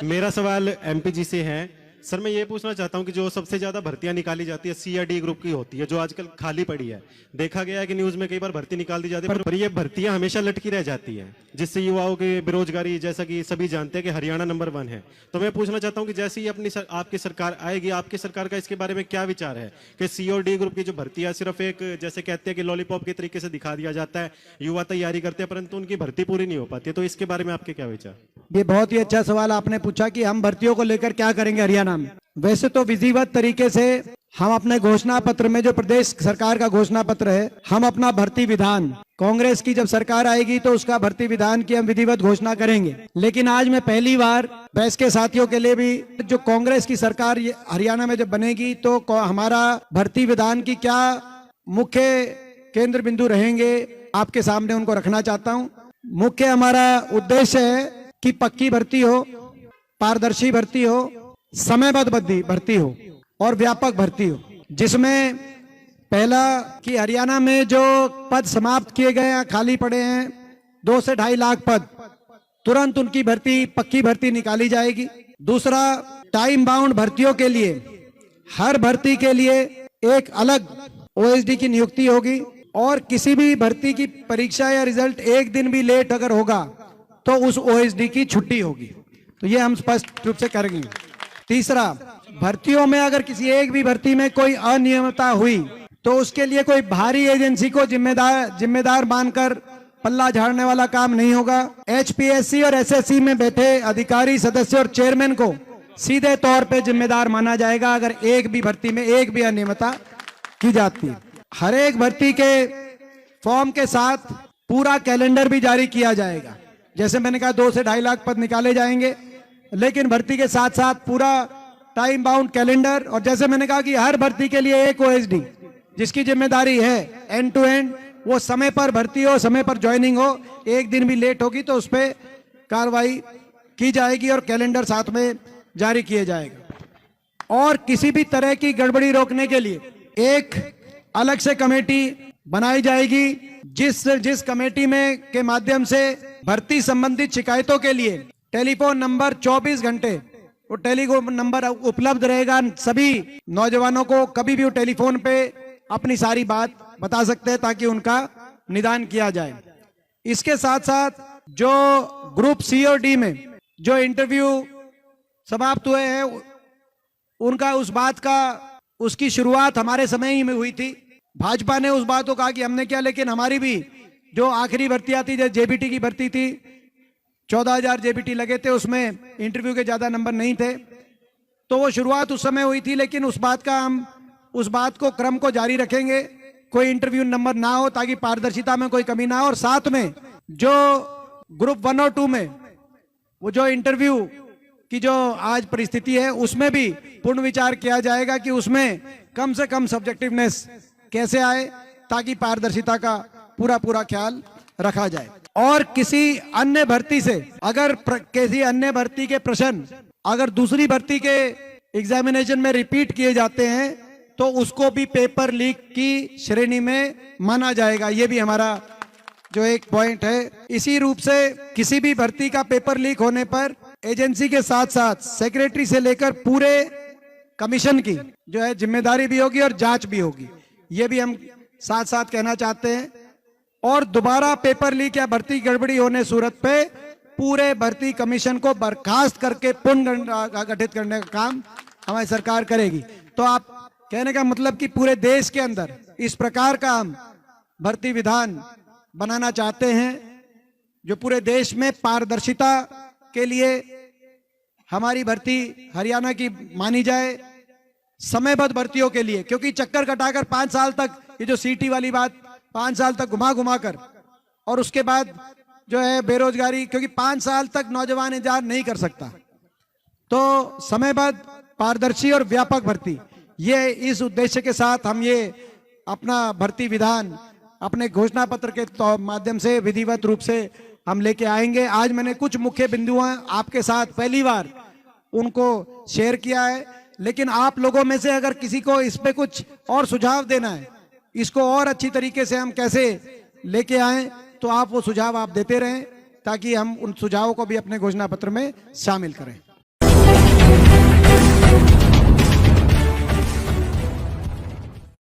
मेरा सवाल एमपी जी से है। सर मैं ये पूछना चाहता हूँ कि जो सबसे ज्यादा भर्तियां निकाली जाती है सी या डी ग्रुप की होती है, जो आजकल खाली पड़ी है। देखा गया है कि न्यूज में कई बार भर्ती निकाल दी जाती है, पर ये भर्तियां हमेशा लटकी रह जाती हैं, जिससे युवाओं की बेरोजगारी, जैसा कि सभी जानते हैं कि हरियाणा नंबर 1 है। तो मैं पूछना चाहता हूँ कि जैसे ही आपकी सरकार आएगी, आपकी सरकार का इसके बारे में क्या विचार है कि सी और डी ग्रुप की जो भर्ती है सिर्फ एक, जैसे कहते हैं कि लॉलीपॉप के तरीके से दिखा दिया जाता है, युवा तैयारी करते हैं परंतु उनकी भर्ती पूरी नहीं हो पाती है। तो इसके बारे में आपके क्या विचार? ये बहुत ही अच्छा सवाल आपने पूछा कि हम भर्तियों को लेकर क्या करेंगे हरियाणा में। वैसे तो विधिवत तरीके से हम अपने घोषणा पत्र में, जो प्रदेश सरकार का घोषणा पत्र है, हम अपना भर्ती विधान, कांग्रेस की जब सरकार आएगी तो उसका भर्ती विधान की हम विधिवत घोषणा करेंगे। लेकिन आज मैं पहली बार प्रेस के साथियों के लिए भी, जो कांग्रेस की सरकार हरियाणा में जब बनेगी तो हमारा भर्ती विधान की क्या मुख्य केंद्र बिंदु रहेंगे, आपके सामने उनको रखना चाहता हूँ। मुख्य हमारा उद्देश्य है कि पक्की भर्ती हो, पारदर्शी भर्ती हो, समयबद्ध भर्ती हो और व्यापक भर्ती हो, जिसमें पहला कि हरियाणा में जो पद समाप्त किए गए हैं, खाली पड़े हैं 2 से 2.5 लाख पद, तुरंत उनकी भर्ती, पक्की भर्ती निकाली जाएगी। दूसरा, टाइम बाउंड भर्तियों के लिए हर भर्ती के लिए एक अलग ओएसडी की नियुक्ति होगी और किसी भी भर्ती की परीक्षा या रिजल्ट एक दिन भी लेट अगर होगा तो उस ओएसडी की छुट्टी होगी। तो ये हम स्पष्ट रूप से करेंगे। तीसरा, भर्तियों में अगर किसी एक भी भर्ती में कोई अनियमितता हुई तो उसके लिए कोई बाहरी एजेंसी को जिम्मेदार मानकर पल्ला झाड़ने वाला काम नहीं होगा। एचपीएससी और एसएससी में बैठे अधिकारी, सदस्य और चेयरमैन को सीधे तौर पे जिम्मेदार माना जाएगा अगर एक भी भर्ती में एक भी अनियमितता की जाती है। हर एक भर्ती के फॉर्म के साथ पूरा कैलेंडर भी जारी किया जाएगा। जैसे मैंने कहा 2 से 2.5 लाख पद निकाले जाएंगे, लेकिन भर्ती के साथ साथ पूरा टाइम बाउंड कैलेंडर, और जैसे मैंने कहा कि हर भर्ती के लिए एक ओएसडी जिसकी जिम्मेदारी है एंड टू एंड, वो समय पर भर्ती हो, समय पर ज्वाइनिंग हो। एक दिन भी लेट होगी तो उस पर कार्रवाई की जाएगी और कैलेंडर साथ में जारी किया जाएगा। और किसी भी तरह की गड़बड़ी रोकने के लिए एक अलग से कमेटी बनाई जाएगी, जिस कमेटी में के माध्यम से भर्ती संबंधित शिकायतों के लिए टेलीफोन नंबर 24 घंटे वो टेलीफोन नंबर उपलब्ध रहेगा। सभी नौजवानों को कभी भी वो टेलीफोन पे अपनी सारी बात बता सकते हैं ताकि उनका निदान किया जाए। इसके साथ साथ जो ग्रुप सी और डी में जो इंटरव्यू समाप्त हुए हैं उनका, उस बात का, उसकी शुरुआत हमारे समय ही में हुई थी। भाजपा ने उस बात को कहा कि हमने क्या, लेकिन हमारी भी जो आखिरी भर्तियां थी, जैसे जेबीटी की भर्ती थी, 14,000 जेबीटी लगे थे, उसमें इंटरव्यू के ज्यादा नंबर नहीं थे, तो वो शुरुआत उस समय हुई थी। लेकिन हम उस बात को, क्रम को जारी रखेंगे, कोई इंटरव्यू नंबर ना हो ताकि पारदर्शिता में कोई कमी ना हो। और साथ में जो ग्रुप 1 और 2 में वो जो इंटरव्यू की जो आज परिस्थिति है, उसमें भी पूर्ण विचार किया जाएगा कि उसमें कम से कम सब्जेक्टिवनेस कैसे आए ताकि पारदर्शिता का पूरा ख्याल रखा जाए। और किसी अन्य भर्ती से, अगर किसी अन्य भर्ती के प्रश्न अगर दूसरी भर्ती के एग्जामिनेशन में रिपीट किए जाते हैं तो उसको भी पेपर लीक की श्रेणी में माना जाएगा। ये भी हमारा जो एक पॉइंट है। इसी रूप से किसी भी भर्ती का पेपर लीक होने पर एजेंसी के साथ साथ सेक्रेटरी से लेकर पूरे कमीशन की जो है जिम्मेदारी भी होगी और जांच भी होगी। ये भी हम साथ साथ कहना चाहते हैं। और दोबारा पेपर लीक या भर्ती गड़बड़ी होने सूरत पे पूरे भर्ती कमीशन को बर्खास्त करके पुनर्गठित करने का काम हमारी सरकार करेगी। तो आप कहने का मतलब कि पूरे देश के अंदर इस प्रकार का हम भर्ती विधान बनाना चाहते हैं जो पूरे देश में पारदर्शिता के लिए हमारी भर्ती हरियाणा की मानी जाए, समयबद्ध भर्तियों के लिए। क्योंकि चक्कर कटाकर 5 साल तक, ये जो सीटी वाली बात, 5 साल तक घुमा कर, और उसके बाद जो है बेरोजगारी, क्योंकि 5 साल तक नौजवान इंतजार नहीं कर सकता। तो समयबद्ध, पारदर्शी और व्यापक भर्ती, ये इस उद्देश्य के साथ हम ये अपना भर्ती विधान अपने घोषणा पत्र के माध्यम से विधिवत रूप से हम लेके आएंगे। आज मैंने कुछ मुख्य बिंदुओं आपके साथ पहली बार उनको शेयर किया है, लेकिन आप लोगों में से अगर किसी को इस पे कुछ और सुझाव देना है, इसको और अच्छी तरीके से हम कैसे लेके आएं, तो आप वो सुझाव आप देते रहें ताकि हम उन सुझावों को भी अपने घोषणा पत्र में शामिल करें।